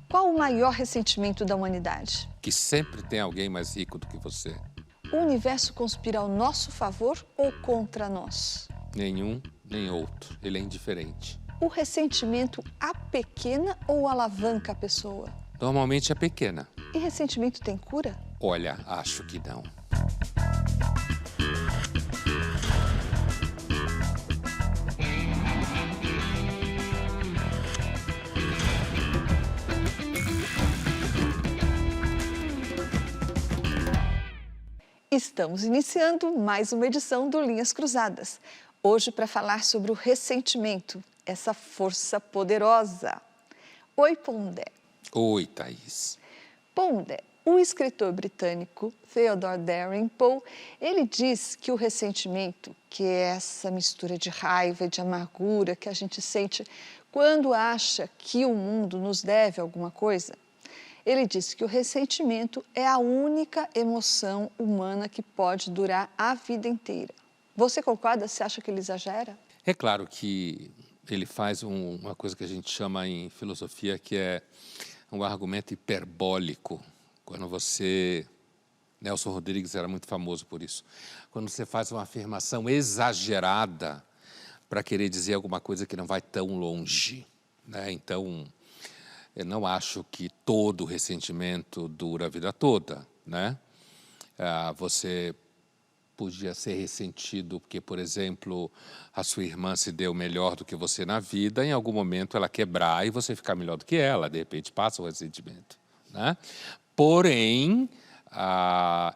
Qual o maior ressentimento da humanidade? Que sempre tem alguém mais rico do que você. O universo conspira ao nosso favor ou contra nós? Nenhum, nem outro. Ele é indiferente. O ressentimento apequena ou alavanca a pessoa? Normalmente é pequena. E ressentimento tem cura? Olha, acho que não. Estamos iniciando mais uma edição do Linhas Cruzadas. Hoje para falar sobre o ressentimento, essa força poderosa. Oi, Pondé. Oi, Thaís. Pondé, o escritor britânico Theodore Dalrymple, ele diz que o ressentimento, que é essa mistura de raiva e de amargura que a gente sente quando acha que o mundo nos deve alguma coisa, ele diz que o ressentimento é a única emoção humana que pode durar a vida inteira. Você concorda? Você acha que ele exagera? É claro que ele faz uma coisa que a gente chama em filosofia que é um argumento hiperbólico. Quando você... Nelson Rodrigues era muito famoso por isso. Quando você faz uma afirmação exagerada para querer dizer alguma coisa que não vai tão longe, né? Então, eu não acho que todo ressentimento dura a vida toda, né? Você podia ser ressentido porque, por exemplo, a sua irmã se deu melhor do que você na vida, em algum momento ela quebrar e você ficar melhor do que ela, de repente passa o ressentimento, né? Porém,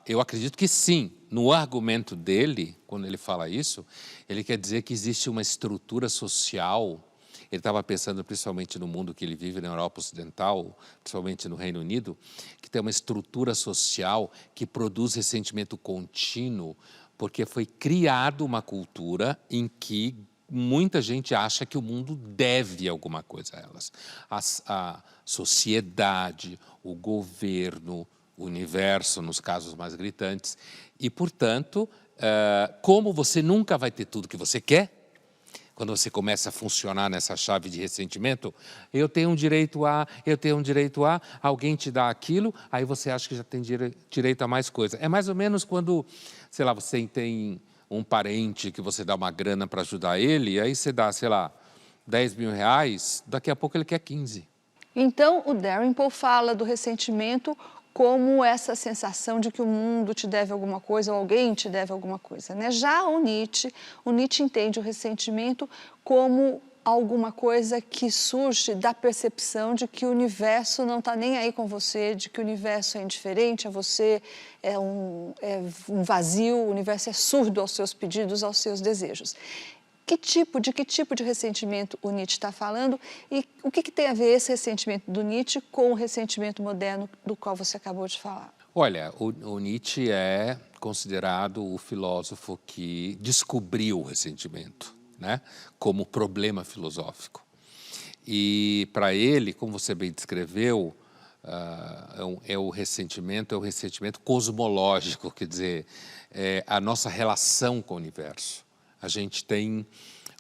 eu acredito que sim, no argumento dele, quando ele fala isso, ele quer dizer que existe uma estrutura social. Ele estava pensando principalmente no mundo que ele vive, na Europa Ocidental, principalmente no Reino Unido, que tem uma estrutura social que produz ressentimento contínuo, porque foi criada uma cultura em que muita gente acha que o mundo deve alguma coisa a elas. A sociedade, o governo, o universo, nos casos mais gritantes. E, portanto, como você nunca vai ter tudo que você quer, quando você começa a funcionar nessa chave de ressentimento, eu tenho um direito a, alguém te dá aquilo, aí você acha que já tem direito a mais coisa. É mais ou menos quando, sei lá, você tem um parente que você dá uma grana para ajudar ele, e aí você dá, sei lá, 10 mil reais, daqui a pouco ele quer 15. Então, o Dalrymple fala do ressentimento como essa sensação de que o mundo te deve alguma coisa ou alguém te deve alguma coisa, né? Já o Nietzsche entende o ressentimento como alguma coisa que surge da percepção de que o universo não está nem aí com você, de que o universo é indiferente a você, é um vazio, o universo é surdo aos seus pedidos, aos seus desejos. De que tipo de ressentimento o Nietzsche está falando e o que tem a ver esse ressentimento do Nietzsche com o ressentimento moderno do qual você acabou de falar? Olha, o Nietzsche é considerado o filósofo que descobriu o ressentimento, né, como problema filosófico. E para ele, como você bem descreveu, o ressentimento cosmológico, quer dizer, é a nossa relação com o universo. A gente tem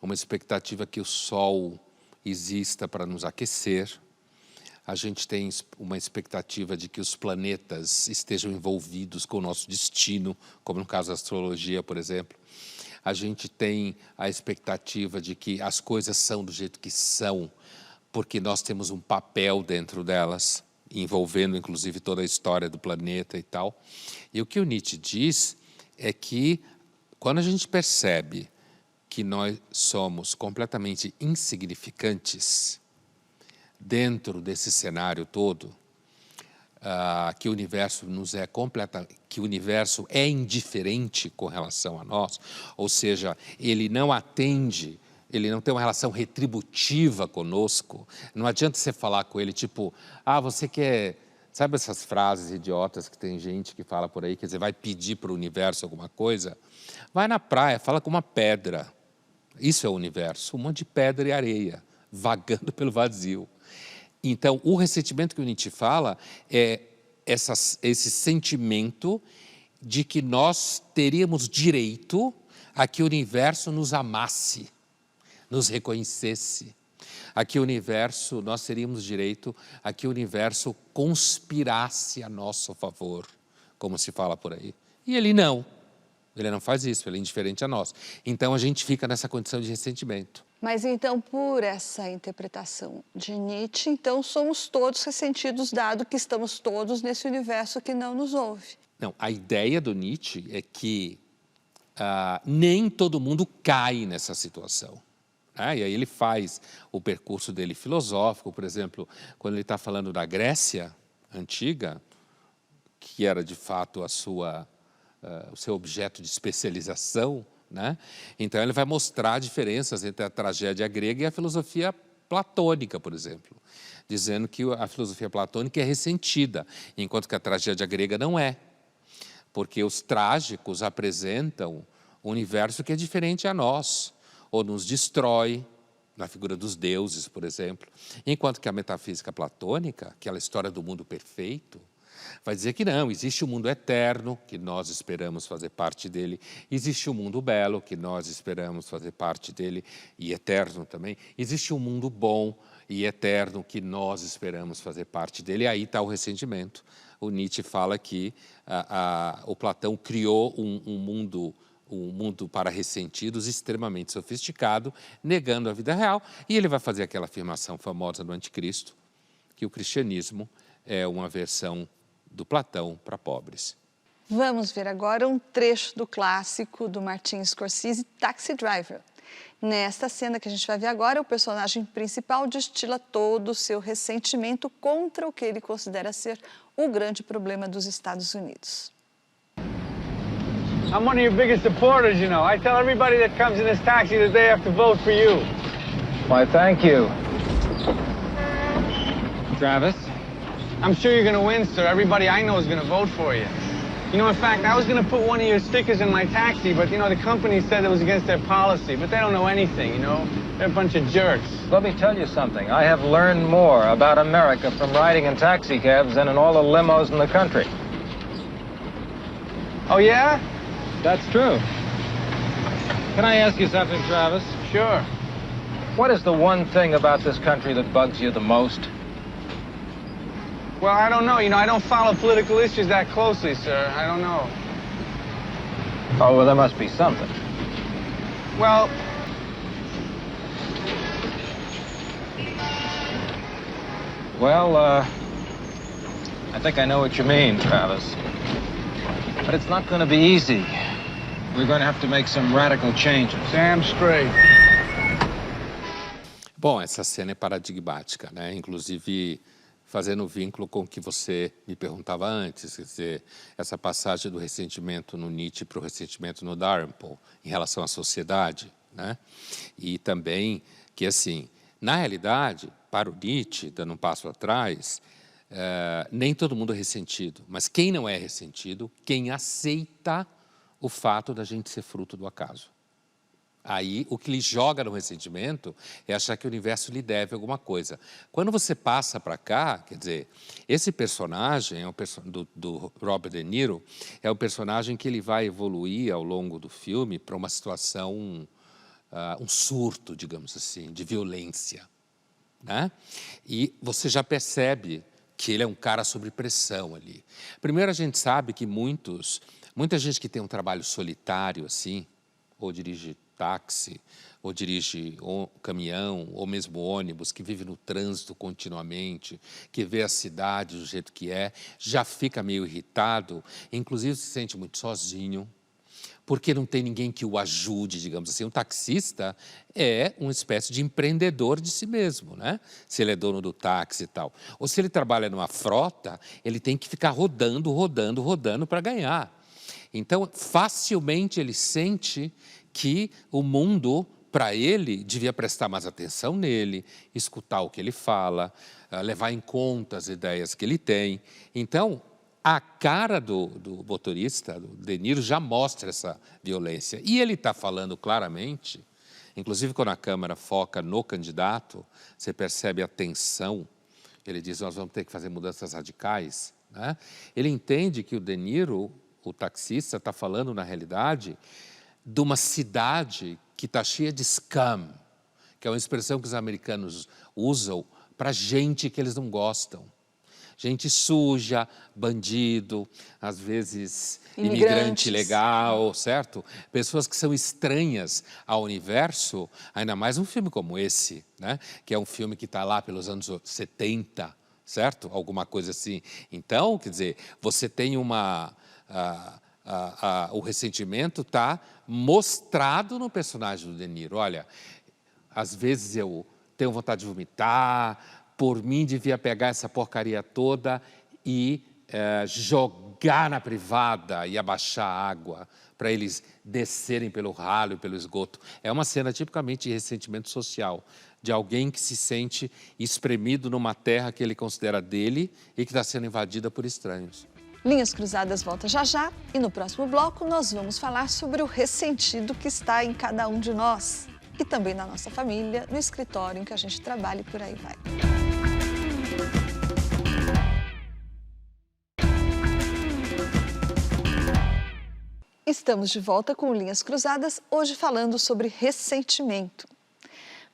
uma expectativa que o Sol exista para nos aquecer, a gente tem uma expectativa de que os planetas estejam envolvidos com o nosso destino, como no caso da astrologia, por exemplo. A gente tem a expectativa de que as coisas são do jeito que são, porque nós temos um papel dentro delas, envolvendo inclusive toda a história do planeta e tal. E o que o Nietzsche diz é que quando a gente percebe que nós somos completamente insignificantes dentro desse cenário todo, que o universo que o universo é indiferente com relação a nós, ou seja, ele não atende, ele não tem uma relação retributiva conosco. Não adianta você falar com ele tipo, você quer... Sabe essas frases idiotas que tem gente que fala por aí, quer dizer, vai pedir para o universo alguma coisa? Vai na praia, fala com uma pedra. Isso é o universo, um monte de pedra e areia, vagando pelo vazio. Então, o ressentimento que o Nietzsche fala é esse sentimento de que nós teríamos direito a que o universo nos amasse, nos reconhecesse. a que o universo, nós teríamos direito a que o universo conspirasse a nosso favor, como se fala por aí. E ele não faz isso, ele é indiferente a nós. Então a gente fica nessa condição de ressentimento. Mas então, por essa interpretação de Nietzsche, então somos todos ressentidos, dado que estamos todos nesse universo que não nos ouve. Não, a ideia do Nietzsche é que nem todo mundo cai nessa situação. Né? E aí ele faz o percurso dele filosófico, por exemplo, quando ele está falando da Grécia antiga, que era de fato o seu objeto de especialização, né? Então ele vai mostrar diferenças entre a tragédia grega e a filosofia platônica, por exemplo, dizendo que a filosofia platônica é ressentida, enquanto que a tragédia grega não é, porque os trágicos apresentam um universo que é diferente a nós, ou nos destrói, na figura dos deuses, por exemplo, enquanto que a metafísica platônica, aquela história do mundo perfeito, vai dizer que não, existe o mundo eterno, que nós esperamos fazer parte dele, existe o mundo belo, que nós esperamos fazer parte dele, e eterno também, existe um mundo bom e eterno, que nós esperamos fazer parte dele, e aí está o ressentimento. O Nietzsche fala que o Platão criou um mundo para ressentidos extremamente sofisticado, negando a vida real, e ele vai fazer aquela afirmação famosa do Anticristo, que o cristianismo é uma versão do Platão para pobres. Vamos ver agora um trecho do clássico do Martin Scorsese, Taxi Driver. Nesta cena que a gente vai ver agora, o personagem principal destila todo o seu ressentimento contra o que ele considera ser o grande problema dos Estados Unidos. I'm one of your biggest supporters, you know. I tell everybody that comes in this taxi that they have to vote for you. Why, thank you. Travis? I'm sure you're gonna win, sir. Everybody I know is gonna vote for you. You know, in fact, I was gonna put one of your stickers in my taxi, but, you know, the company said it was against their policy. But they don't know anything, you know? They're a bunch of jerks. Let me tell you something. I have learned more about America from riding in taxi cabs than in all the limos in the country. Oh, yeah? That's true. Can I ask you something, Travis? Sure. What is the one thing about this country that bugs you the most? Well, I don't know. You know, I don't follow political issues that closely, sir. I don't know. Oh, well, there must be something. Well, I think I know what you mean, Travis. But it's not going to be easy. We're going to have to make some radical changes. damn straight. Bom, essa cena é paradigmática, né? Inclusive fazendo vínculo com o que você me perguntava antes, quer dizer, essa passagem do ressentimento no Nietzsche para o ressentimento no Dalrymple em relação à sociedade, né? E também que, assim, na realidade, para o Nietzsche, dando um passo atrás, nem todo mundo é ressentido, mas quem não é ressentido, quem aceita o fato da gente ser fruto do acaso. Aí, o que lhe joga no ressentimento é achar que o universo lhe deve alguma coisa. Quando você passa para cá, quer dizer, esse personagem do Robert De Niro é o personagem que ele vai evoluir ao longo do filme para uma situação, um surto, digamos assim, de violência, né? E você já percebe que ele é um cara sob pressão ali. Primeiro, a gente sabe que muita gente que tem um trabalho solitário, assim, ou dirige táxi, ou dirige caminhão, ou mesmo ônibus, que vive no trânsito continuamente, que vê a cidade do jeito que é, já fica meio irritado, inclusive se sente muito sozinho, porque não tem ninguém que o ajude, digamos assim. Um taxista é uma espécie de empreendedor de si mesmo, né? Se ele é dono do táxi e tal. Ou se ele trabalha numa frota, ele tem que ficar rodando para ganhar. Então, facilmente ele sente que o mundo, para ele, devia prestar mais atenção nele, escutar o que ele fala, levar em conta as ideias que ele tem. Então, a cara do motorista, do De Niro, já mostra essa violência. E ele está falando claramente, inclusive quando a câmera foca no candidato, você percebe a tensão. Ele diz, nós vamos ter que fazer mudanças radicais, né? Ele entende que o De Niro, o taxista, está falando, na realidade, de uma cidade que está cheia de scam, que é uma expressão que os americanos usam para gente que eles não gostam. Gente suja, bandido, às vezes imigrante ilegal, certo? Pessoas que são estranhas ao universo, ainda mais um filme como esse, né? Que é um filme que está lá pelos anos 70, certo? Alguma coisa assim. Então, quer dizer, você tem uma... o ressentimento está mostrado no personagem do De Niro. Olha, às vezes eu tenho vontade de vomitar, por mim devia pegar essa porcaria toda e jogar na privada e abaixar a água para eles descerem pelo ralo e pelo esgoto. É uma cena tipicamente de ressentimento social, de alguém que se sente espremido numa terra que ele considera dele e que está sendo invadida por estranhos. Linhas Cruzadas volta já já e no próximo bloco nós vamos falar sobre o ressentido que está em cada um de nós e também na nossa família, no escritório em que a gente trabalha e por aí vai. Estamos de volta com Linhas Cruzadas, hoje falando sobre ressentimento.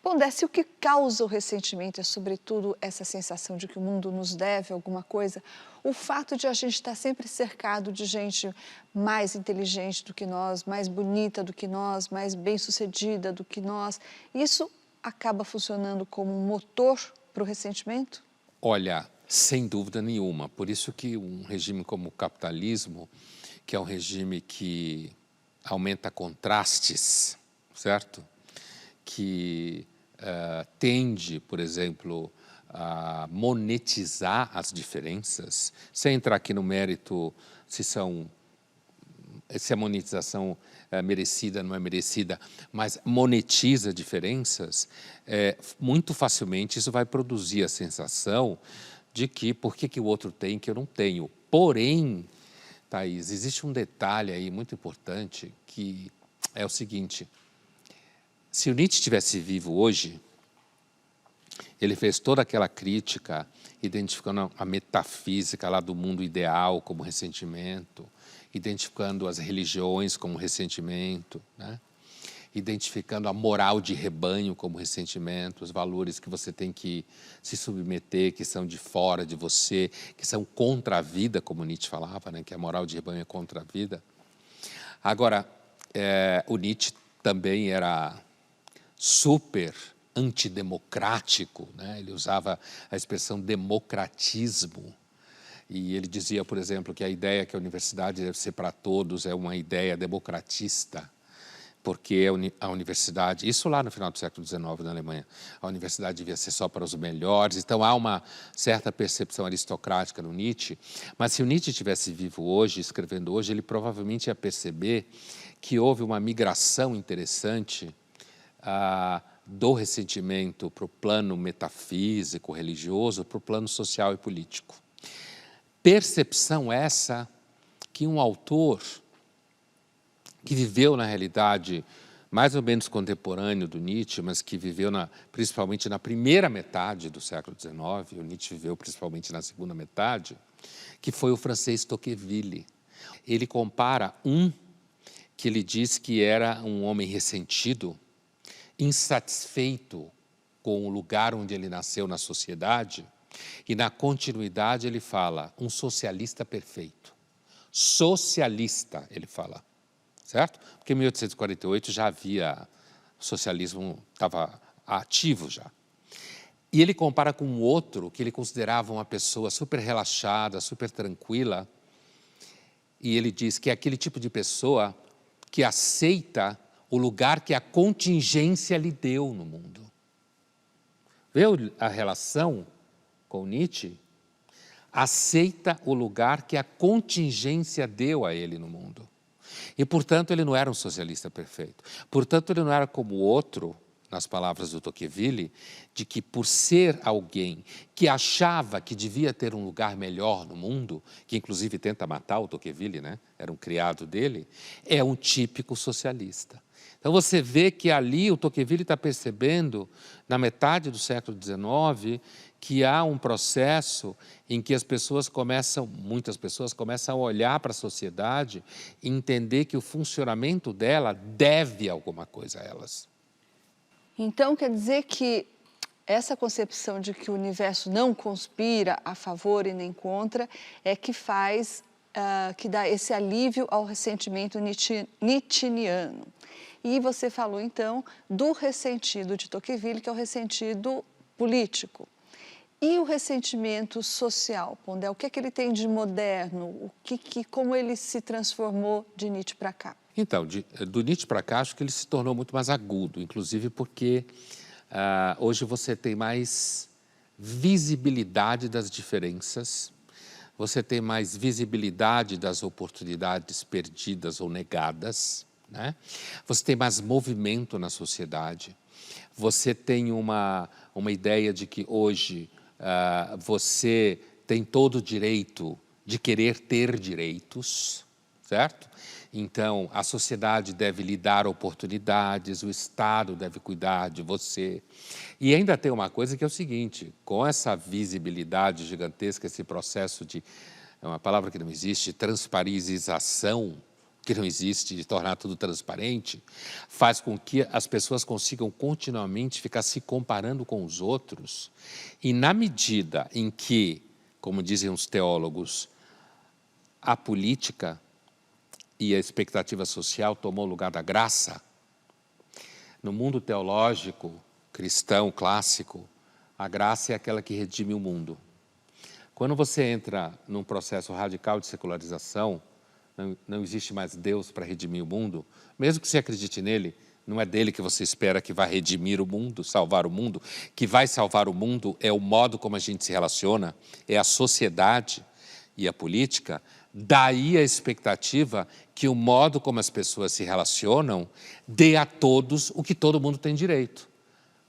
Bom, Décio, o que causa o ressentimento é, sobretudo, essa sensação de que o mundo nos deve alguma coisa, o fato de a gente estar sempre cercado de gente mais inteligente do que nós, mais bonita do que nós, mais bem-sucedida do que nós. Isso acaba funcionando como um motor para o ressentimento? Olha, sem dúvida nenhuma. Por isso que um regime como o capitalismo, que é um regime que aumenta contrastes, certo? Que tende, por exemplo, a monetizar as diferenças, sem entrar aqui no mérito se a monetização é merecida, não é merecida, mas monetiza diferenças, muito facilmente isso vai produzir a sensação de que por que o outro tem que eu não tenho. Porém, Thaís, existe um detalhe aí muito importante que é o seguinte: se o Nietzsche estivesse vivo hoje, ele fez toda aquela crítica, identificando a metafísica lá do mundo ideal como ressentimento, identificando as religiões como ressentimento, né? Identificando a moral de rebanho como ressentimento, os valores que você tem que se submeter, que são de fora de você, que são contra a vida, como Nietzsche falava, né? Que a moral de rebanho é contra a vida. Agora, o Nietzsche também era super antidemocrático, né? Ele usava a expressão democratismo e ele dizia, por exemplo, que a ideia que a universidade deve ser para todos é uma ideia democratista, porque a universidade, isso lá no final do século XIX na Alemanha, a universidade devia ser só para os melhores, então há uma certa percepção aristocrática no Nietzsche, mas se o Nietzsche estivesse vivo hoje, escrevendo hoje, ele provavelmente ia perceber que houve uma migração interessante do ressentimento para o plano metafísico, religioso, para o plano social e político. Percepção essa que um autor que viveu, na realidade, mais ou menos contemporâneo do Nietzsche, mas que viveu principalmente na primeira metade do século XIX, o Nietzsche viveu principalmente na segunda metade, que foi o francês Tocqueville. Ele compara que ele diz que era um homem ressentido, insatisfeito com o lugar onde ele nasceu na sociedade, e na continuidade ele fala, um socialista perfeito. Socialista, ele fala, certo? Porque em 1848 já havia, o socialismo estava ativo já. E ele compara com um outro que ele considerava uma pessoa super relaxada, super tranquila, e ele diz que é aquele tipo de pessoa que aceita o lugar que a contingência lhe deu no mundo. Viu a relação com Nietzsche? Aceita o lugar que a contingência deu a ele no mundo. E, portanto, ele não era um socialista perfeito. Portanto, ele não era como o outro, nas palavras do Tocqueville, de que por ser alguém que achava que devia ter um lugar melhor no mundo, que inclusive tenta matar o Tocqueville, né? Era um criado dele, é um típico socialista. Então você vê que ali o Tocqueville está percebendo, na metade do século XIX, que há um processo em que muitas pessoas começam a olhar para a sociedade e entender que o funcionamento dela deve alguma coisa a elas. Então, quer dizer que essa concepção de que o universo não conspira a favor e nem contra é que faz, que dá esse alívio ao ressentimento nietzscheano. E você falou, então, do ressentido de Tocqueville, que é o ressentido político. E o ressentimento social, Pondé, o que é que ele tem de moderno? Como ele se transformou de Nietzsche para cá? Então, do Nietzsche para cá, acho que ele se tornou muito mais agudo, inclusive porque hoje você tem mais visibilidade das diferenças, você tem mais visibilidade das oportunidades perdidas ou negadas, né? Você tem mais movimento na sociedade, você tem uma ideia de que hoje você tem todo o direito de querer ter direitos, certo? Então, a sociedade deve lhe dar oportunidades, o Estado deve cuidar de você. E ainda tem uma coisa que é o seguinte, com essa visibilidade gigantesca, esse processo de, é uma palavra que não existe, transparentização, que não existe, de tornar tudo transparente, faz com que as pessoas consigam continuamente ficar se comparando com os outros. E na medida em que, como dizem os teólogos, a política e a expectativa social tomou o lugar da graça, no mundo teológico, cristão, clássico, a graça é aquela que redime o mundo. Quando você entra num processo radical de secularização, não existe mais Deus para redimir o mundo, mesmo que você acredite nele, não é dele que você espera que vai redimir o mundo, salvar o mundo. Que vai salvar o mundo é o modo como a gente se relaciona, é a sociedade e a política. Daí a expectativa que o modo como as pessoas se relacionam dê a todos o que todo mundo tem direito.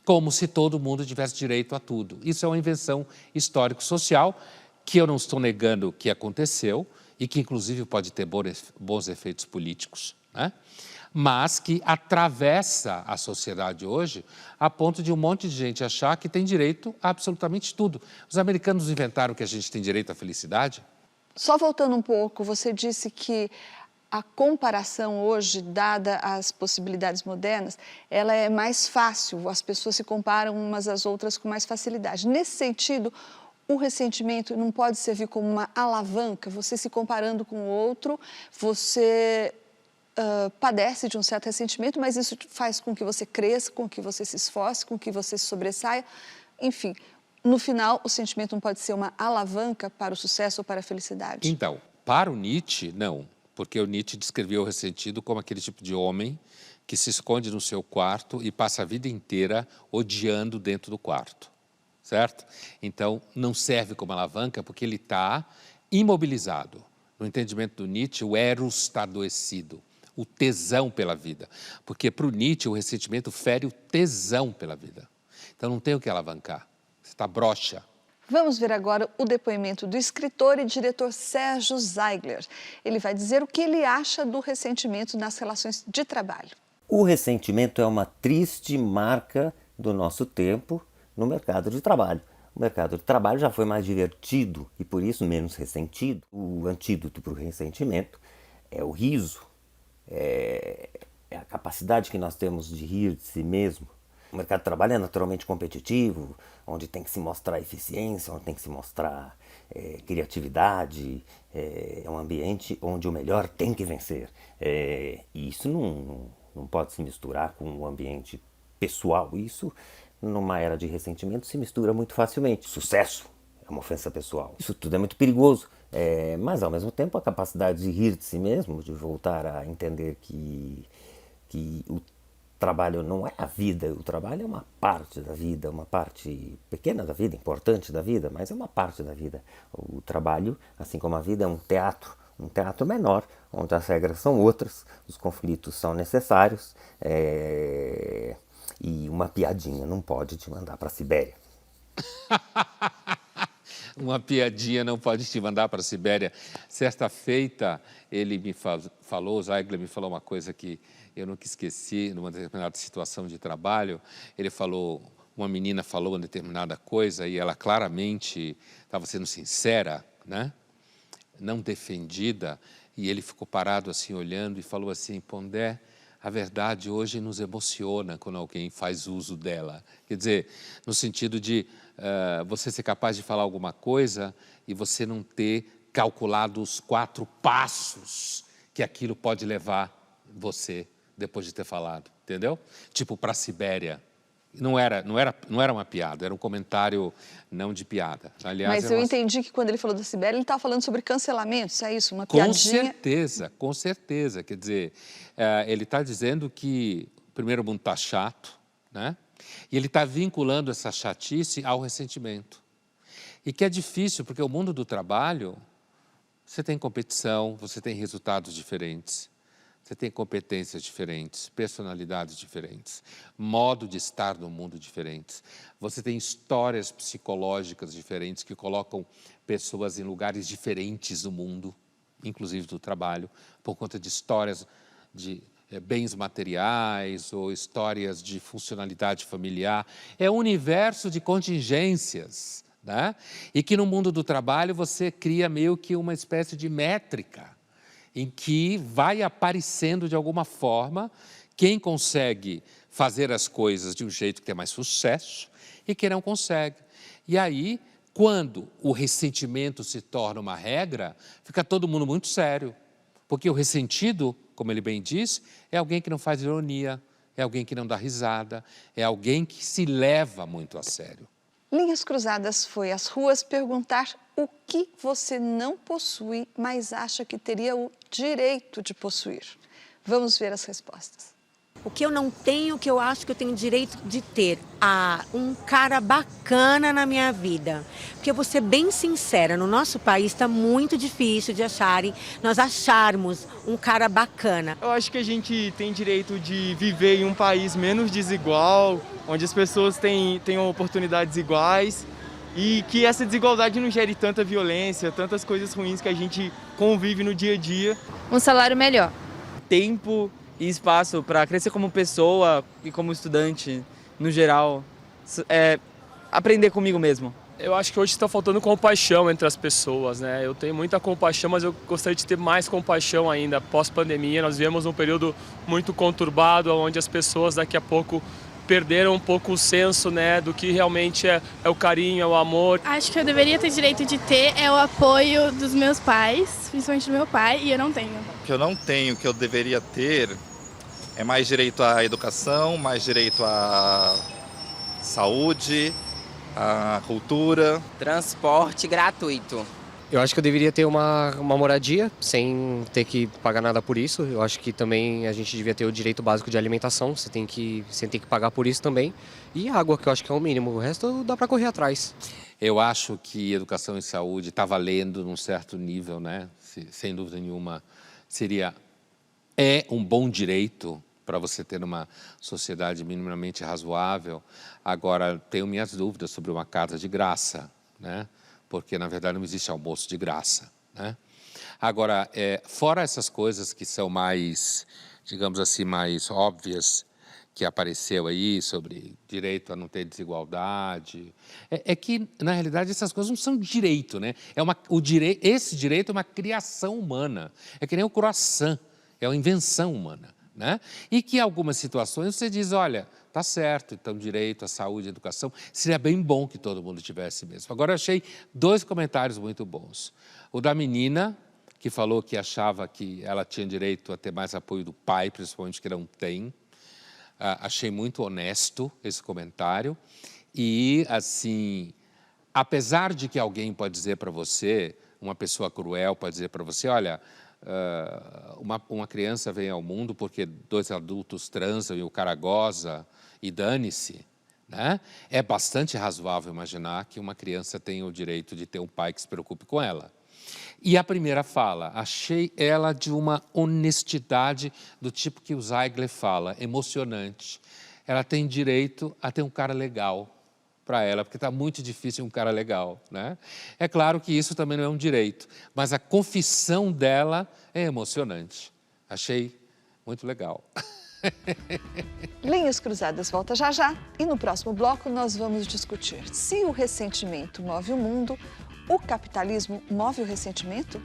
Como se todo mundo tivesse direito a tudo. Isso é uma invenção histórico-social que eu não estou negando que aconteceu e que inclusive pode ter bons efeitos políticos, né? Mas que atravessa a sociedade hoje a ponto de um monte de gente achar que tem direito a absolutamente tudo. Os americanos inventaram que a gente tem direito à felicidade. Só voltando um pouco, você disse que a comparação hoje, dada as possibilidades modernas, ela é mais fácil, as pessoas se comparam umas às outras com mais facilidade. Nesse sentido, o ressentimento não pode servir como uma alavanca, você se comparando com o outro, você padece de um certo ressentimento, mas isso faz com que você cresça, com que você se esforce, com que você se sobressaia, enfim. No final, o sentimento não pode ser uma alavanca para o sucesso ou para a felicidade? Então, para o Nietzsche, não. Porque o Nietzsche descreveu o ressentido como aquele tipo de homem que se esconde no seu quarto e passa a vida inteira odiando dentro do quarto, certo? Então, não serve como alavanca porque ele está imobilizado. No entendimento do Nietzsche, o eros está adoecido, o tesão pela vida. Porque para o Nietzsche, o ressentimento fere o tesão pela vida. Então, não tem o que alavancar. Você está broxa. Vamos ver agora o depoimento do escritor e diretor Sérgio Ziegler. Ele vai dizer o que ele acha do ressentimento nas relações de trabalho. O ressentimento é uma triste marca do nosso tempo no mercado de trabalho. O mercado de trabalho já foi mais divertido e, por isso, menos ressentido. O antídoto para o ressentimento é o riso, é a capacidade que nós temos de rir de si mesmo. O mercado de trabalho é naturalmente competitivo, onde tem que se mostrar eficiência, onde tem que se mostrar criatividade, é um ambiente onde o melhor tem que vencer. E isso não pode se misturar com o ambiente pessoal. Isso, numa era de ressentimento, se mistura muito facilmente. Sucesso é uma ofensa pessoal. Isso tudo é muito perigoso, mas ao mesmo tempo a capacidade de rir de si mesmo, de voltar a entender que o trabalho não é a vida, o trabalho é uma parte da vida, uma parte pequena da vida, importante da vida, mas é uma parte da vida. O trabalho, assim como a vida, é um teatro menor, onde as regras são outras, os conflitos são necessários, e uma piadinha não pode te mandar para a Sibéria. Uma piadinha não pode te mandar para a Sibéria. Certa feita, ele me falou, o Ziegler me falou uma coisa que eu nunca esqueci, numa determinada situação de trabalho. Ele falou, uma menina falou uma determinada coisa e ela claramente estava sendo sincera, né? Não defendida, e ele ficou parado assim olhando e falou assim: Pondé, a verdade hoje nos emociona quando alguém faz uso dela. Quer dizer, no sentido de você ser capaz de falar alguma coisa e você não ter calculado os 4 passos que aquilo pode levar você depois de ter falado, entendeu? Tipo, para a Sibéria. Não era uma piada, era um comentário não de piada. Aliás, Mas eu entendi que quando ele falou da Sibéria, ele estava falando sobre cancelamentos, é isso? Uma piadinha? Com certeza. Quer dizer, ele está dizendo que o primeiro mundo está chato, né? E ele está vinculando essa chatice ao ressentimento. E que é difícil, porque o mundo do trabalho, você tem competição, você tem resultados diferentes. Você tem competências diferentes, personalidades diferentes, modo de estar no mundo diferentes. Você tem histórias psicológicas diferentes que colocam pessoas em lugares diferentes do mundo, inclusive do trabalho, por conta de histórias de bens materiais ou histórias de funcionalidade familiar. É um universo de contingências, né? E que no mundo do trabalho você cria meio que uma espécie de métrica, em que vai aparecendo de alguma forma quem consegue fazer as coisas de um jeito que tem mais sucesso e quem não consegue. E aí, quando o ressentimento se torna uma regra, fica todo mundo muito sério. Porque o ressentido, como ele bem diz, é alguém que não faz ironia, é alguém que não dá risada, é alguém que se leva muito a sério. Linhas Cruzadas foi às ruas perguntar o que você não possui, mas acha que teria o direito de possuir. Vamos ver as respostas. O que eu não tenho, que eu acho que eu tenho direito de ter? Um cara bacana na minha vida. Porque eu vou ser bem sincera, no nosso país está muito difícil de nós acharmos um cara bacana. Eu acho que a gente tem direito de viver em um país menos desigual, onde as pessoas tenham oportunidades iguais e que essa desigualdade não gere tanta violência, tantas coisas ruins que a gente convive no dia a dia. Um salário melhor. Tempo e espaço para crescer como pessoa e como estudante, no geral, aprender comigo mesmo. Eu acho que hoje está faltando compaixão entre as pessoas, né? Eu tenho muita compaixão, mas eu gostaria de ter mais compaixão ainda. Pós-pandemia, nós vivemos um período muito conturbado, onde as pessoas daqui a pouco perderam um pouco o senso, né, do que realmente é o carinho, é o amor. Acho que eu deveria ter direito de ter o apoio dos meus pais, principalmente do meu pai, e eu não tenho. O que eu não tenho, que eu deveria ter, é mais direito à educação, mais direito à saúde, à cultura. Transporte gratuito. Eu acho que eu deveria ter uma moradia sem ter que pagar nada por isso. Eu acho que também a gente devia ter o direito básico de alimentação, você tem que pagar por isso também. E água, que eu acho que é o mínimo, o resto dá para correr atrás. Eu acho que educação e saúde está valendo num certo nível, né? Sem dúvida nenhuma, é um bom direito para você ter uma sociedade minimamente razoável. Agora, tenho minhas dúvidas sobre uma casa de graça, né? Porque, na verdade, não existe almoço de graça, né? Agora, fora essas coisas que são mais, digamos assim, mais óbvias, que apareceu aí, sobre direito a não ter desigualdade, é que, na realidade, essas coisas não são direito, né? Esse direito é uma criação humana, é que nem o croissant, é uma invenção humana, né? E que em algumas situações você diz, olha, tá certo, então direito à saúde e à educação, seria bem bom que todo mundo tivesse mesmo. Agora eu achei 2 comentários muito bons. O da menina, que falou que achava que ela tinha direito a ter mais apoio do pai, principalmente que não tem. Achei muito honesto esse comentário. E, assim, apesar de que alguém pode dizer para você, uma pessoa cruel pode dizer para você, olha, uma criança vem ao mundo porque 2 adultos transam e o cara goza e dane-se, né? É bastante razoável imaginar que uma criança tenha o direito de ter um pai que se preocupe com ela. E a primeira fala, achei ela de uma honestidade do tipo que o Zeigler fala, emocionante. Ela tem direito a ter um cara legal para ela, porque está muito difícil um cara legal, né? É claro que isso também não é um direito, mas a confissão dela é emocionante. Achei muito legal. Linhas Cruzadas volta já já e no próximo bloco nós vamos discutir se o ressentimento move o mundo, o capitalismo move o ressentimento?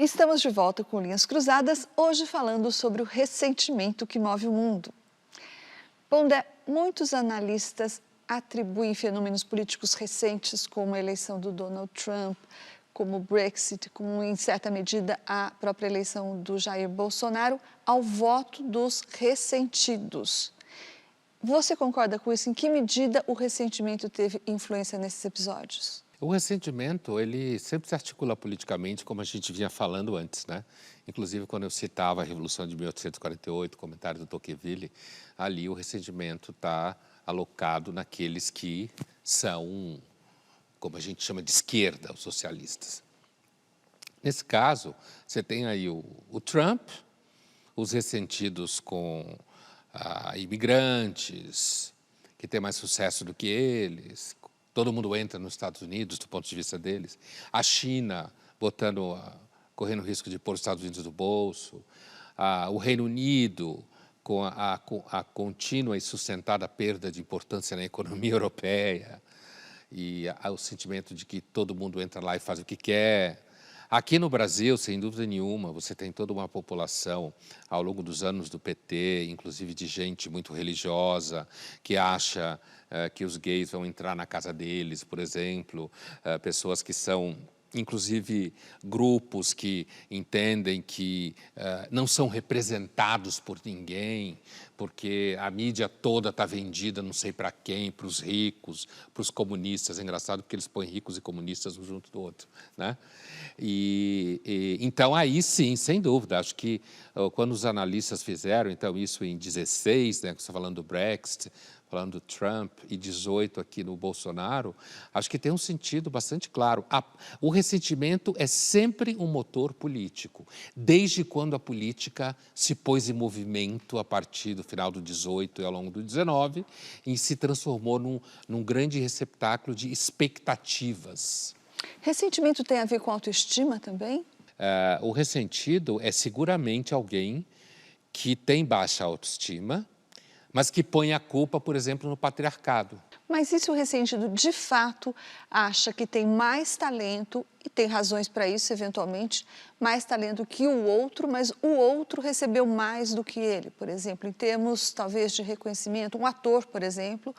Estamos de volta com Linhas Cruzadas, hoje falando sobre o ressentimento que move o mundo. Pondé, muitos analistas atribuem fenômenos políticos recentes, como a eleição do Donald Trump, como o Brexit, como em certa medida a própria eleição do Jair Bolsonaro, ao voto dos ressentidos. Você concorda com isso? Em que medida o ressentimento teve influência nesses episódios? O ressentimento, ele sempre se articula politicamente, como a gente vinha falando antes, né? Inclusive, quando eu citava a Revolução de 1848, o comentário do Tocqueville, ali o ressentimento está alocado naqueles que são, como a gente chama de esquerda, os socialistas. Nesse caso, você tem aí o Trump, os ressentidos com imigrantes, que têm mais sucesso do que eles. Todo mundo entra nos Estados Unidos, do ponto de vista deles. A China correndo risco de pôr os Estados Unidos no bolso. O Reino Unido, com a contínua e sustentada perda de importância na economia europeia. E o sentimento de que todo mundo entra lá e faz o que quer. Aqui no Brasil, sem dúvida nenhuma, você tem toda uma população, ao longo dos anos do PT, inclusive de gente muito religiosa, que acha que os gays vão entrar na casa deles, por exemplo, pessoas que são, inclusive, grupos que entendem que não são representados por ninguém, porque a mídia toda está vendida não sei para quem, para os ricos, para os comunistas. É engraçado porque eles põem ricos e comunistas um junto do outro, né? Então, aí sim, sem dúvida, acho que quando os analistas fizeram, então, isso em 16, né, que você está falando do Brexit, falando do Trump, e 18 aqui no Bolsonaro, acho que tem um sentido bastante claro. O ressentimento é sempre um motor político, desde quando a política se pôs em movimento a partir do final do 18 e ao longo do 19, e se transformou num grande receptáculo de expectativas. Ressentimento tem a ver com autoestima também? O ressentido é seguramente alguém que tem baixa autoestima, mas que põe a culpa, por exemplo, no patriarcado. Mas e se o ressentido, de fato, acha que tem mais talento, e tem razões para isso, eventualmente, mais talento que o outro, mas o outro recebeu mais do que ele, por exemplo, em termos, talvez, de reconhecimento? Um ator, por exemplo,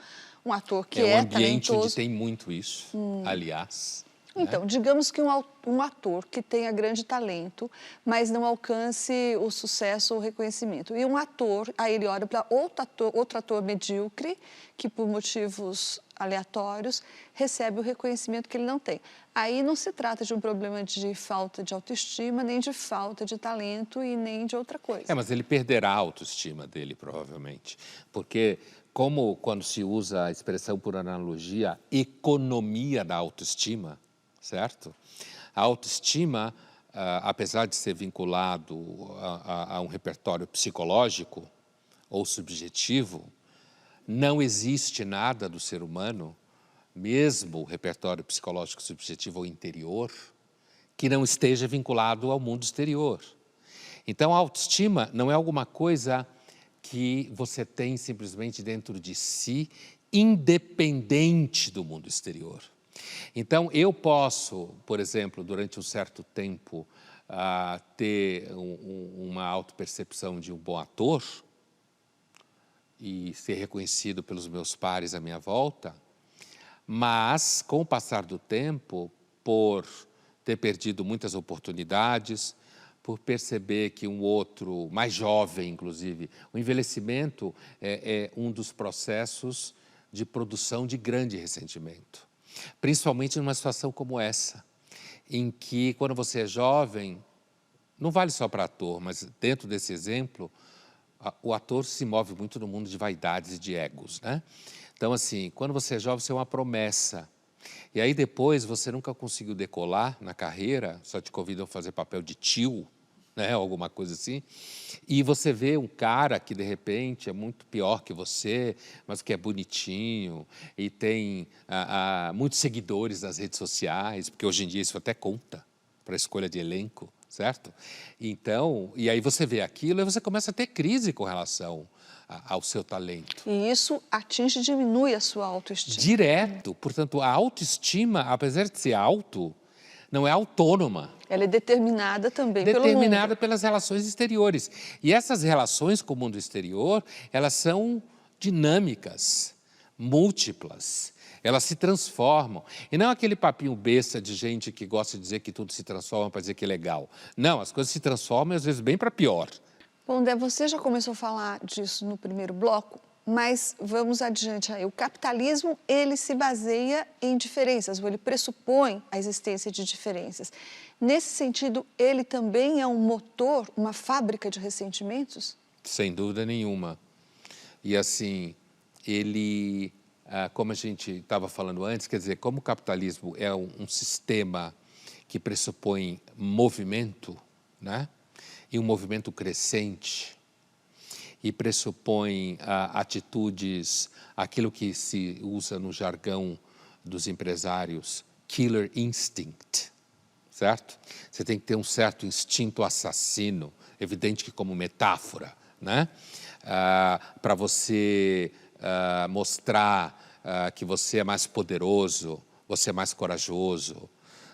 um ator que é talentoso. É um ambiente onde tem muito isso, aliás. Então, digamos que um ator que tenha grande talento, mas não alcance o sucesso ou o reconhecimento. E um ator, aí ele olha para outro ator medíocre, que por motivos aleatórios recebe o reconhecimento que ele não tem. Aí não se trata de um problema de falta de autoestima, nem de falta de talento e nem de outra coisa. Mas ele perderá a autoestima dele, provavelmente. Porque, como quando se usa a expressão por analogia, economia da autoestima, certo? A autoestima, apesar de ser vinculado a um repertório psicológico ou subjetivo, não existe nada do ser humano, mesmo o repertório psicológico subjetivo ou interior, que não esteja vinculado ao mundo exterior. Então, a autoestima não é alguma coisa que você tem simplesmente dentro de si, independente do mundo exterior. Então, eu posso, por exemplo, durante um certo tempo, ter uma autopercepção de um bom ator e ser reconhecido pelos meus pares à minha volta, mas, com o passar do tempo, por ter perdido muitas oportunidades, por perceber que um outro, mais jovem, inclusive, o envelhecimento é um dos processos de produção de grande ressentimento. Principalmente numa situação como essa, em que, quando você é jovem, não vale só para ator, mas dentro desse exemplo, o ator se move muito no mundo de vaidades e de egos, né? Então, assim, quando você é jovem, você é uma promessa. E aí depois você nunca conseguiu decolar na carreira, só te convidam a fazer papel de tio, né, alguma coisa assim, e você vê um cara que, de repente, é muito pior que você, mas que é bonitinho e tem muitos seguidores nas redes sociais, porque hoje em dia isso até conta para a escolha de elenco, certo? Então, e aí você vê aquilo e você começa a ter crise com relação ao seu talento. E isso atinge e diminui a sua autoestima. Direto. Portanto, a autoestima, apesar de ser alto, não é autônoma. Ela é determinada também pelo mundo. Determinada pelas relações exteriores. E essas relações com o mundo exterior, elas são dinâmicas, múltiplas. Elas se transformam. E não aquele papinho besta de gente que gosta de dizer que tudo se transforma para dizer que é legal. Não, as coisas se transformam, às vezes, bem para pior. Bom, Dé, você já começou a falar disso no primeiro bloco, mas vamos adiante aí. O capitalismo, ele se baseia em diferenças, ou ele pressupõe a existência de diferenças. Nesse sentido, ele também é um motor, uma fábrica de ressentimentos? Sem dúvida nenhuma. E assim, ele, como a gente estava falando antes, quer dizer, como o capitalismo é um sistema que pressupõe movimento, né? E um movimento crescente, e pressupõe atitudes, aquilo que se usa no jargão dos empresários, killer instinct, certo? Você tem que ter um certo instinto assassino, evidente que como metáfora, né? Para você mostrar que você é mais poderoso, você é mais corajoso,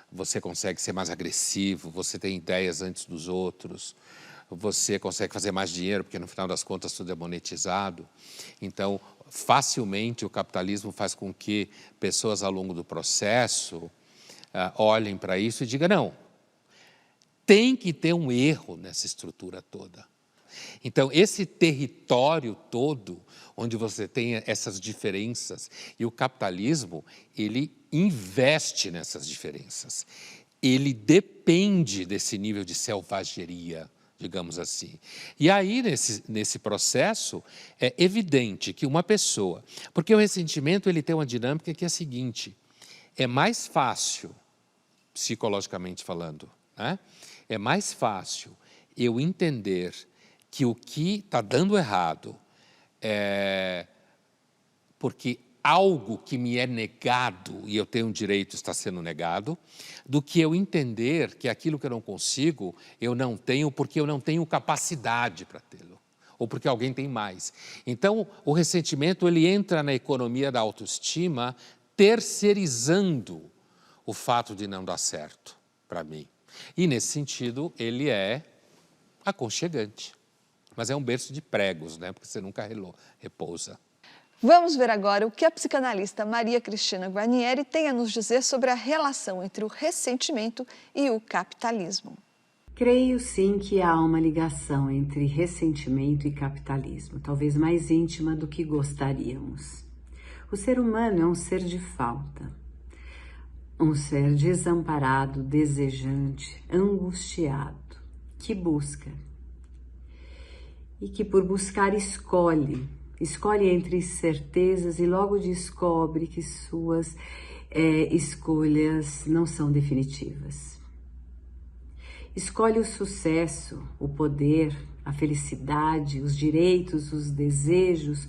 você consegue ser mais agressivo, você tem ideias antes dos outros, você consegue fazer mais dinheiro, porque no final das contas tudo é monetizado. Então, facilmente o capitalismo faz com que pessoas ao longo do processo olhem para isso e digam, não, tem que ter um erro nessa estrutura toda. Então, esse território todo, onde você tem essas diferenças, e o capitalismo, ele investe nessas diferenças. Ele depende desse nível de selvageria, digamos assim. E aí, nesse processo, é evidente que uma pessoa... Porque o ressentimento ele tem uma dinâmica que é a seguinte, é mais fácil, psicologicamente falando, né? É mais fácil eu entender que o que está dando errado é porque algo que me é negado, e eu tenho um direito, está sendo negado, do que eu entender que aquilo que eu não consigo, eu não tenho porque eu não tenho capacidade para tê-lo, ou porque alguém tem mais. Então, o ressentimento, ele entra na economia da autoestima, terceirizando o fato de não dar certo para mim. E, nesse sentido, ele é aconchegante. Mas é um berço de pregos, né? Porque você nunca repousa. Vamos ver agora o que a psicanalista Maria Cristina Guarnieri tem a nos dizer sobre a relação entre o ressentimento e o capitalismo. Creio sim que há uma ligação entre ressentimento e capitalismo, talvez mais íntima do que gostaríamos. O ser humano é um ser de falta, um ser desamparado, desejante, angustiado, que busca. E que por buscar escolhe entre certezas e logo descobre que suas escolhas não são definitivas. Escolhe o sucesso, o poder, a felicidade, os direitos, os desejos,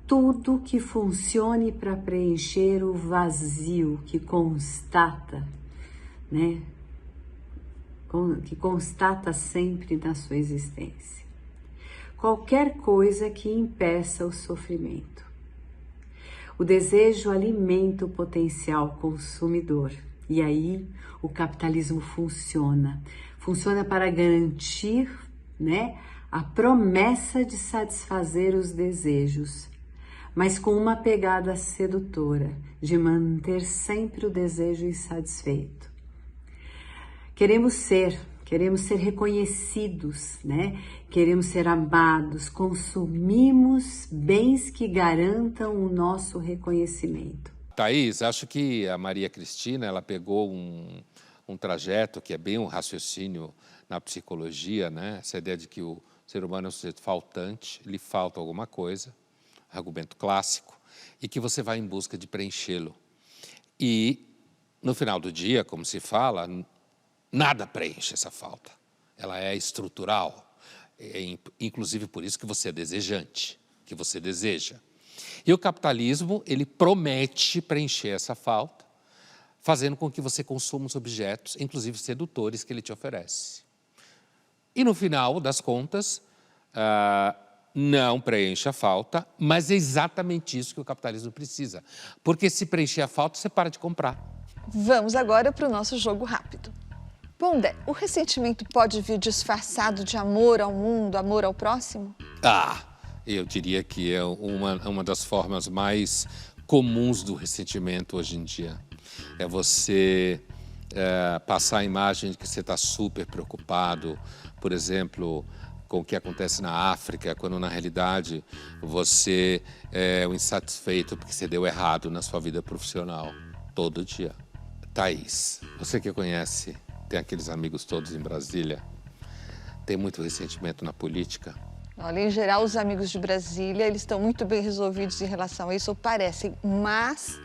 tudo que funcione para preencher o vazio que constata, né? Que constata sempre na sua existência. Qualquer coisa que impeça o sofrimento. O desejo alimenta o potencial consumidor. E aí o capitalismo funciona. Funciona para garantir, né, a promessa de satisfazer os desejos, mas com uma pegada sedutora, de manter sempre o desejo insatisfeito. Queremos ser reconhecidos, né? Queremos ser amados, consumimos bens que garantam o nosso reconhecimento. Thaís, acho que a Maria Cristina, ela pegou um trajeto que é bem um raciocínio na psicologia, né? Essa ideia de que o ser humano é um sujeito faltante, lhe falta alguma coisa, argumento clássico, e que você vai em busca de preenchê-lo. E, no final do dia, como se fala, nada preenche essa falta. Ela é estrutural. Inclusive por isso que você é desejante, que você deseja. E o capitalismo, ele promete preencher essa falta, fazendo com que você consuma os objetos, inclusive sedutores, que ele te oferece. E no final das contas, não preenche a falta, mas é exatamente isso que o capitalismo precisa. Porque se preencher a falta, você para de comprar. Vamos agora para o nosso jogo rápido. Pondé, o ressentimento pode vir disfarçado de amor ao mundo, amor ao próximo? Eu diria que é uma das formas mais comuns do ressentimento hoje em dia. É você passar a imagem de que você está super preocupado, por exemplo, com o que acontece na África, quando na realidade você é um insatisfeito porque você deu errado na sua vida profissional, todo dia. Thaís, você que conhece, tem aqueles amigos todos em Brasília, tem muito ressentimento na política? Olha, em geral, os amigos de Brasília, eles estão muito bem resolvidos em relação a isso, ou parecem, mas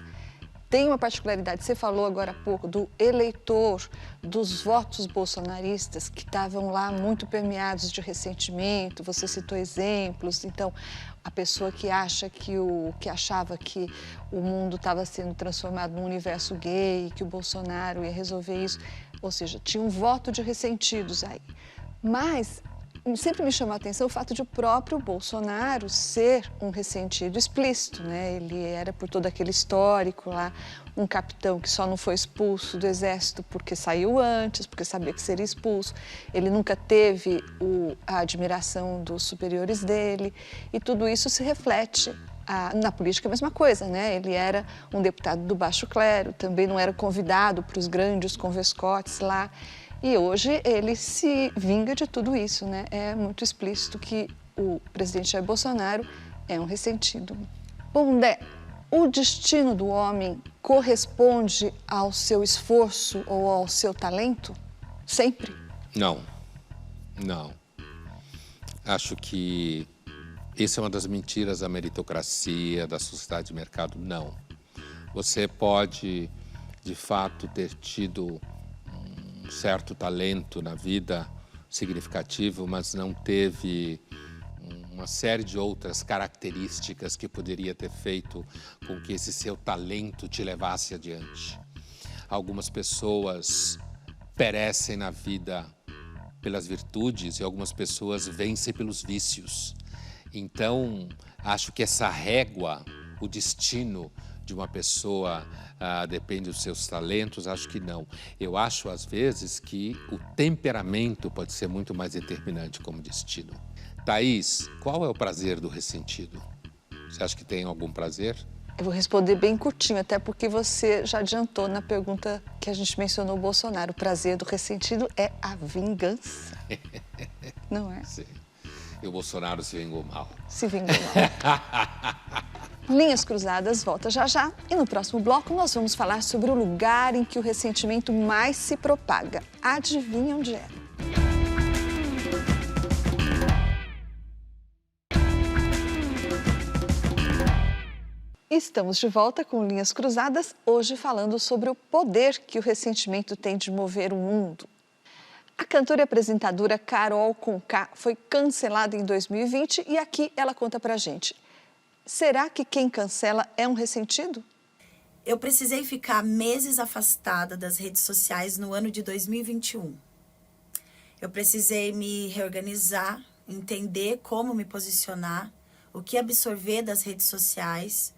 tem uma particularidade. Você falou agora há pouco do eleitor, dos votos bolsonaristas que estavam lá muito permeados de ressentimento, você citou exemplos. Então, a pessoa que achava que o mundo estava sendo transformado num universo gay, que o Bolsonaro ia resolver isso, ou seja, tinha um voto de ressentidos aí. Mas sempre me chamou a atenção o fato de o próprio Bolsonaro ser um ressentido explícito, né? Ele era, por todo aquele histórico lá, um capitão que só não foi expulso do exército porque saiu antes, porque sabia que seria expulso. Ele nunca teve a admiração dos superiores dele e tudo isso se reflete. Na política é a mesma coisa, né? Ele era um deputado do baixo clero, também não era convidado para os grandes convescotes lá. E hoje ele se vinga de tudo isso, né? É muito explícito que o presidente Jair Bolsonaro é um ressentido. Pondé, o destino do homem corresponde ao seu esforço ou ao seu talento? Sempre? Não. Acho que essa é uma das mentiras da meritocracia, da sociedade de mercado. Não. Você pode, de fato, ter tido um certo talento na vida significativo, mas não teve uma série de outras características que poderia ter feito com que esse seu talento te levasse adiante. Algumas pessoas perecem na vida pelas virtudes e algumas pessoas vencem pelos vícios. Então, acho que essa régua, o destino de uma pessoa depende dos seus talentos, acho que não. Eu acho, às vezes, que o temperamento pode ser muito mais determinante como destino. Thaís, qual é o prazer do ressentido? Você acha que tem algum prazer? Eu vou responder bem curtinho, até porque você já adiantou na pergunta que a gente mencionou o Bolsonaro. O prazer do ressentido é a vingança. Não é? Sim. E o Bolsonaro se vingou mal. Se vingou mal. Linhas Cruzadas volta já já e no próximo bloco nós vamos falar sobre o lugar em que o ressentimento mais se propaga. Adivinha onde é? Estamos de volta com Linhas Cruzadas, hoje falando sobre o poder que o ressentimento tem de mover o mundo. A cantora e apresentadora Carol Conká foi cancelada em 2020 e aqui ela conta pra gente. Será que quem cancela é um ressentido? Eu precisei ficar meses afastada das redes sociais no ano de 2021. Eu precisei me reorganizar, entender como me posicionar, o que absorver das redes sociais,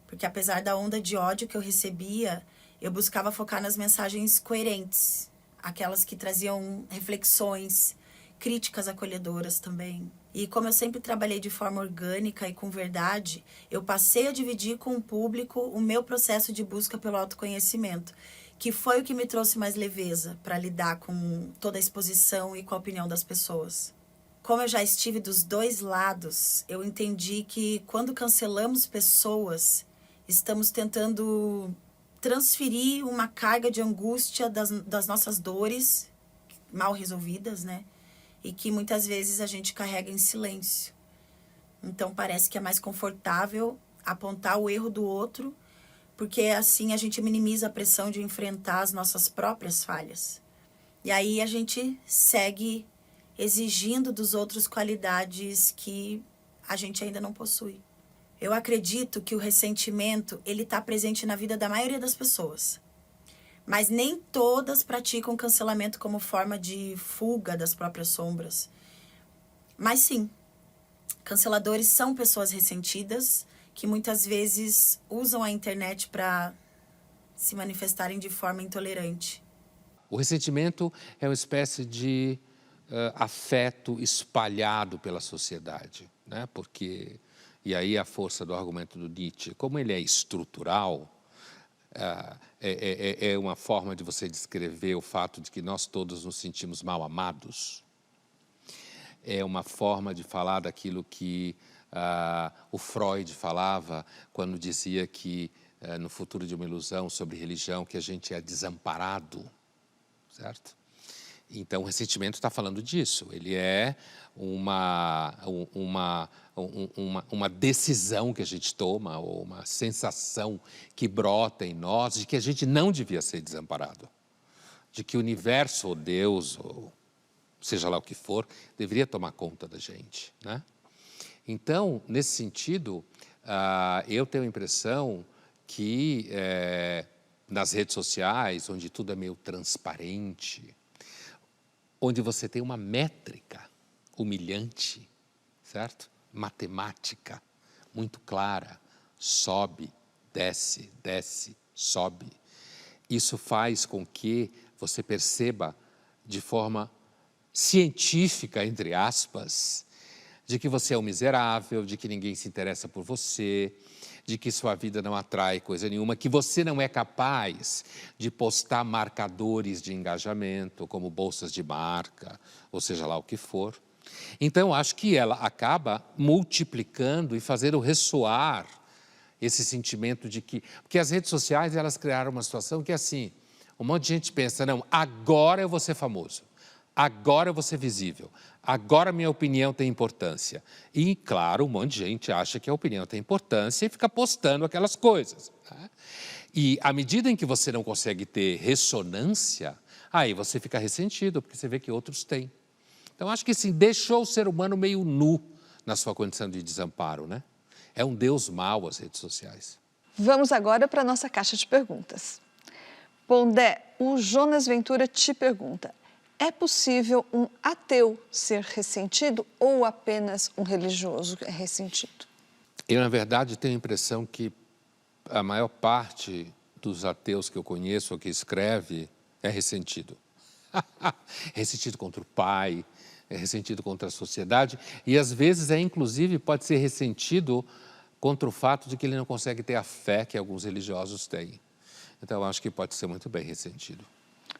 porque apesar da onda de ódio que eu recebia, eu buscava focar nas mensagens coerentes, aquelas que traziam reflexões, críticas acolhedoras também. E como eu sempre trabalhei de forma orgânica e com verdade, eu passei a dividir com o público o meu processo de busca pelo autoconhecimento, que foi o que me trouxe mais leveza para lidar com toda a exposição e com a opinião das pessoas. Como eu já estive dos dois lados, eu entendi que quando cancelamos pessoas, estamos tentando transferir uma carga de angústia das nossas dores mal resolvidas, né? E que muitas vezes a gente carrega em silêncio. Então parece que é mais confortável apontar o erro do outro, porque assim a gente minimiza a pressão de enfrentar as nossas próprias falhas. E aí a gente segue exigindo dos outros qualidades que a gente ainda não possui. Eu acredito que o ressentimento, ele está presente na vida da maioria das pessoas. Mas nem todas praticam cancelamento como forma de fuga das próprias sombras. Mas sim, canceladores são pessoas ressentidas que muitas vezes usam a internet para se manifestarem de forma intolerante. O ressentimento é uma espécie de afeto espalhado pela sociedade, né? Porque, e aí a força do argumento do Nietzsche, como ele é estrutural, é uma forma de você descrever o fato de que nós todos nos sentimos mal amados. É uma forma de falar daquilo que o Freud falava quando dizia que, no Futuro de uma Ilusão, sobre religião, que a gente é desamparado, certo? Então, o ressentimento está falando disso. Ele é uma decisão que a gente toma, ou uma sensação que brota em nós de que a gente não devia ser desamparado. De que o universo, ou Deus, ou seja lá o que for, deveria tomar conta da gente, né? Então, nesse sentido, eu tenho a impressão que nas redes sociais, onde tudo é meio transparente, onde você tem uma métrica humilhante, certo? Matemática, muito clara, sobe, desce, desce, sobe. Isso faz com que você perceba de forma científica, entre aspas, de que você é um miserável, de que ninguém se interessa por você, de que sua vida não atrai coisa nenhuma, que você não é capaz de postar marcadores de engajamento, como bolsas de marca, ou seja lá o que for. Então, acho que ela acaba multiplicando e fazendo ressoar esse sentimento de que... Porque as redes sociais, elas criaram uma situação que, assim, um monte de gente pensa, não, agora eu vou ser famoso, agora eu vou ser visível, agora minha opinião tem importância. E, claro, um monte de gente acha que a opinião tem importância e fica postando aquelas coisas, né? E, à medida em que você não consegue ter ressonância, aí você fica ressentido, porque você vê que outros têm. Então, acho que, assim, deixou o ser humano meio nu na sua condição de desamparo, né? É um Deus mau as redes sociais. Vamos agora para a nossa caixa de perguntas. Pondé, o Jonas Ventura te pergunta: é possível um ateu ser ressentido ou apenas um religioso é ressentido? Eu, na verdade, tenho a impressão que a maior parte dos ateus que eu conheço ou que escreve é ressentido. Ressentido contra o pai, é ressentido contra a sociedade e, às vezes, inclusive, pode ser ressentido contra o fato de que ele não consegue ter a fé que alguns religiosos têm. Então, eu acho que pode ser muito bem ressentido.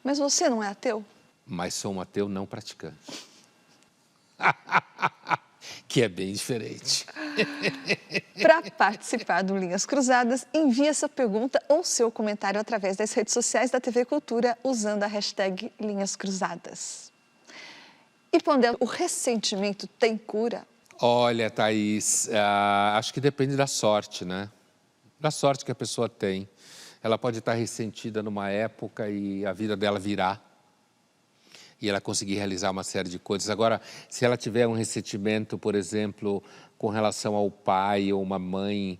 Mas você não é ateu? Mas sou um ateu não praticante. Que é bem diferente. Para participar do Linhas Cruzadas, envie essa pergunta ou seu comentário através das redes sociais da TV Cultura usando a hashtag Linhas Cruzadas. E, Pondé, o ressentimento tem cura? Olha, Thaís, acho que depende da sorte, né? Da sorte que a pessoa tem. Ela pode estar ressentida numa época e a vida dela virar. E ela conseguir realizar uma série de coisas. Agora, se ela tiver um ressentimento, por exemplo, com relação ao pai ou uma mãe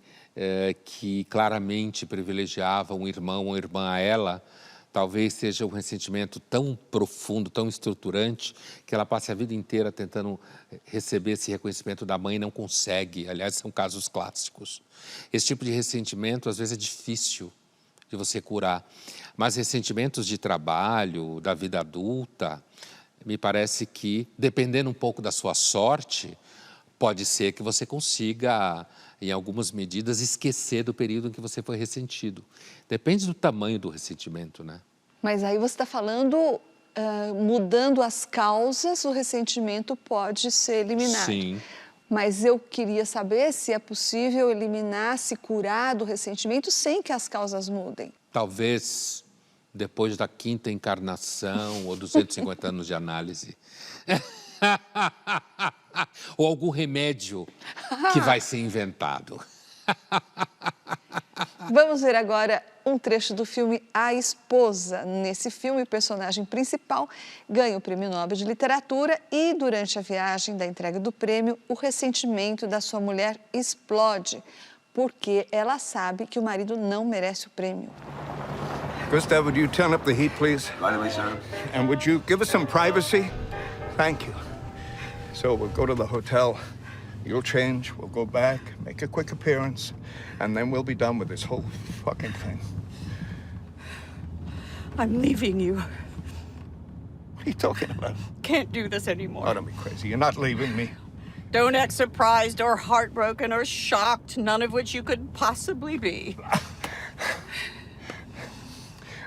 que claramente privilegiava um irmão ou irmã a ela, talvez seja um ressentimento tão profundo, tão estruturante, que ela passe a vida inteira tentando receber esse reconhecimento da mãe e não consegue. Aliás, são casos clássicos. Esse tipo de ressentimento, às vezes, é difícil de você curar. Mas ressentimentos de trabalho, da vida adulta, me parece que, dependendo um pouco da sua sorte, pode ser que você consiga, em algumas medidas, esquecer do período em que você foi ressentido. Depende do tamanho do ressentimento, né? Mas aí você está falando, mudando as causas, o ressentimento pode ser eliminado. Sim. Mas eu queria saber se é possível eliminar, se curar do ressentimento sem que as causas mudem. Talvez depois da 5ª encarnação ou 250 anos de análise. Ou algum remédio que vai ser inventado. Vamos ver agora um trecho do filme A Esposa. Nesse filme, o personagem principal ganha o Prêmio Nobel de Literatura e, durante a viagem da entrega do prêmio, o ressentimento da sua mulher explode, porque ela sabe que o marido não merece o prêmio. Gustav, would you turn up the heat, please? Right away, sir. And would you give us some privacy? Thank you. So we'll go to the hotel. You'll change, we'll go back, make a quick appearance, and then we'll be done with this whole fucking thing. I'm leaving you. What are you talking about? Can't do this anymore. Oh, don't be crazy. You're not leaving me. Don't act surprised or heartbroken or shocked, none of which you could possibly be.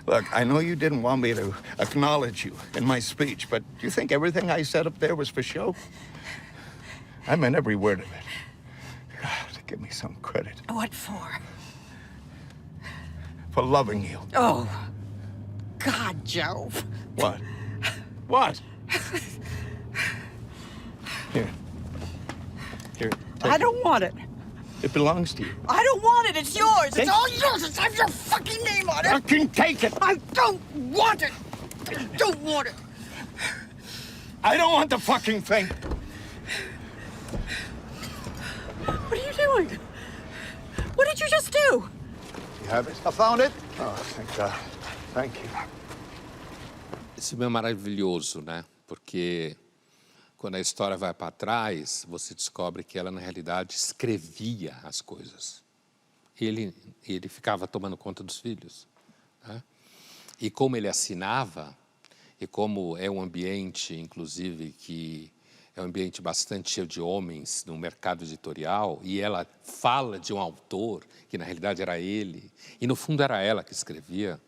Look, I know you didn't want me to acknowledge you in my speech, but do you think everything I said up there was for show? I meant every word of it. God, give me some credit. What for? For loving you. Oh, God, Joe. What? What? Here. Here. I don't want it. It belongs to you. I don't want it. It's yours. Take- It's all yours. It has your fucking name on it. Fucking take it. I don't want it. I don't want it. I don't want the fucking thing. What are you doing? What did you just do? You have it? I found it. Oh, thank God. Thank you. Esse filme é maravilhoso, né? Porque quando a história vai para trás, você descobre que ela, na realidade, escrevia as coisas. Ele ficava tomando conta dos filhos. Né? E como ele assinava, e como é um ambiente, inclusive, que é um ambiente bastante cheio de homens no mercado editorial, e ela fala de um autor, que na realidade era ele, e no fundo era ela que escrevia.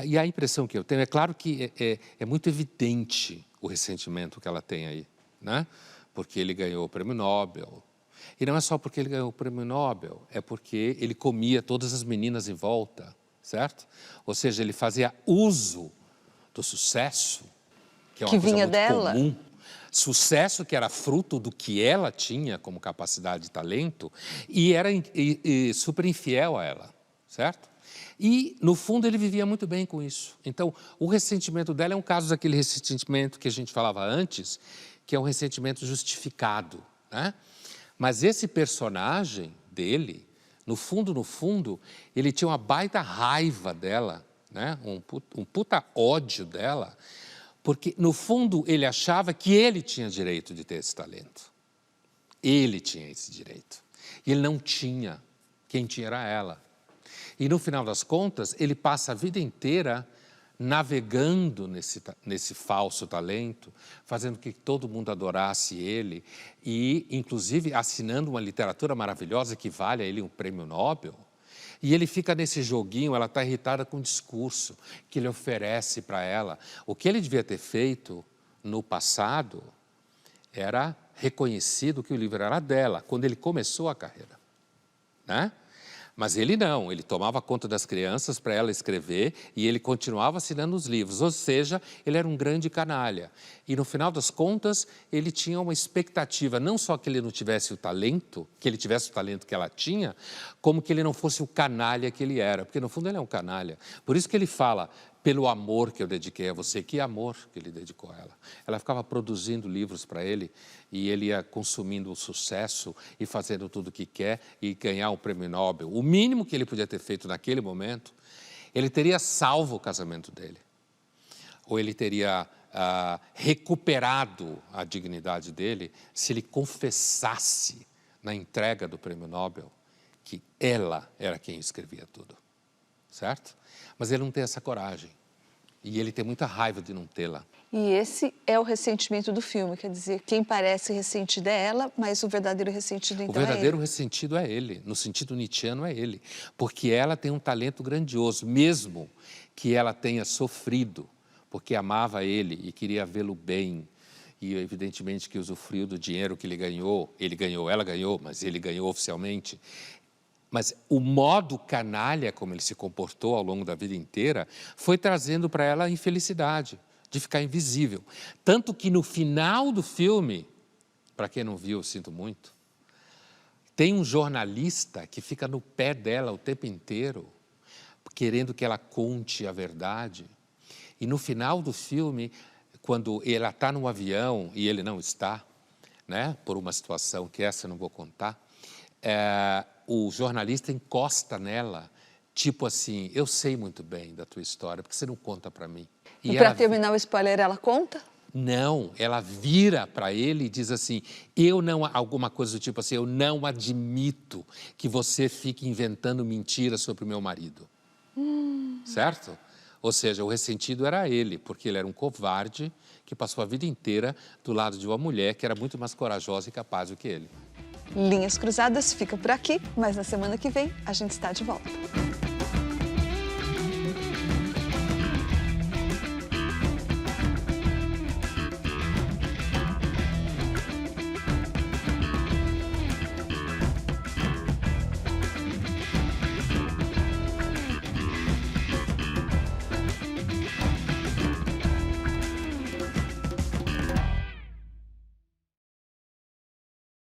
E a impressão que eu tenho, é claro que é muito evidente o ressentimento que ela tem aí, né? Porque ele ganhou o prêmio Nobel. E não é só porque ele ganhou o prêmio Nobel, é porque ele comia todas as meninas em volta, certo? Ou seja, ele fazia uso do sucesso, que é uma Que coisa vinha muito dela. comum. Sucesso que era fruto do que ela tinha como capacidade e talento, e era super infiel a ela, certo? E, no fundo, ele vivia muito bem com isso. Então, o ressentimento dela é um caso daquele ressentimento que a gente falava antes, que é um ressentimento justificado, né? Mas esse personagem dele, no fundo, ele tinha uma baita raiva dela, né? Um puta ódio dela, porque, no fundo, ele achava que ele tinha direito de ter esse talento. Ele tinha esse direito. E ele não tinha. Quem tinha era ela. E, no final das contas, ele passa a vida inteira navegando nesse falso talento, fazendo com que todo mundo adorasse ele e, inclusive, assinando uma literatura maravilhosa que vale a ele um prêmio Nobel. E ele fica nesse joguinho, ela está irritada com o discurso que ele oferece para ela. O que ele devia ter feito no passado era reconhecido que o livro era dela, quando ele começou a carreira, né? Mas ele não, ele tomava conta das crianças para ela escrever e ele continuava assinando os livros, ou seja, ele era um grande canalha. E no final das contas, ele tinha uma expectativa, não só que ele não tivesse o talento, que ele tivesse o talento que ela tinha, como que ele não fosse o canalha que ele era, porque no fundo ele é um canalha. Por isso que ele fala, pelo amor que eu dediquei a você, que amor que ele dedicou a ela. Ela ficava produzindo livros para ele e ele ia consumindo o sucesso e fazendo tudo o que quer e ganhar um prêmio Nobel. O mínimo que ele podia ter feito naquele momento, ele teria salvo o casamento dele. Ou ele teria recuperado a dignidade dele se ele confessasse na entrega do prêmio Nobel que ela era quem escrevia tudo, certo? Mas ele não tem essa coragem e ele tem muita raiva de não tê-la. E esse é o ressentimento do filme, quer dizer, quem parece ressentido é ela, mas o verdadeiro ressentido então O verdadeiro é ele. ressentido é ele, no sentido nietzschiano é ele, porque ela tem um talento grandioso, mesmo que ela tenha sofrido, porque amava ele e queria vê-lo bem, e evidentemente que usufruiu do dinheiro que ele ganhou, ela ganhou, mas ele ganhou oficialmente. Mas o modo canalha como ele se comportou ao longo da vida inteira foi trazendo para ela a infelicidade de ficar invisível. Tanto que no final do filme, para quem não viu, eu sinto muito, tem um jornalista que fica no pé dela o tempo inteiro, querendo que ela conte a verdade. E no final do filme, quando ela está no avião e ele não está, né, por uma situação que essa eu não vou contar, o jornalista encosta nela, tipo assim, eu sei muito bem da tua história, porque você não conta para mim. E para terminar o spoiler, ela conta? Não, ela vira para ele e diz assim, alguma coisa do tipo assim, eu não admito que você fique inventando mentiras sobre o meu marido. Certo? Ou seja, o ressentido era ele, porque ele era um covarde que passou a vida inteira do lado de uma mulher que era muito mais corajosa e capaz do que ele. Linhas Cruzadas fica por aqui, mas na semana que vem a gente está de volta.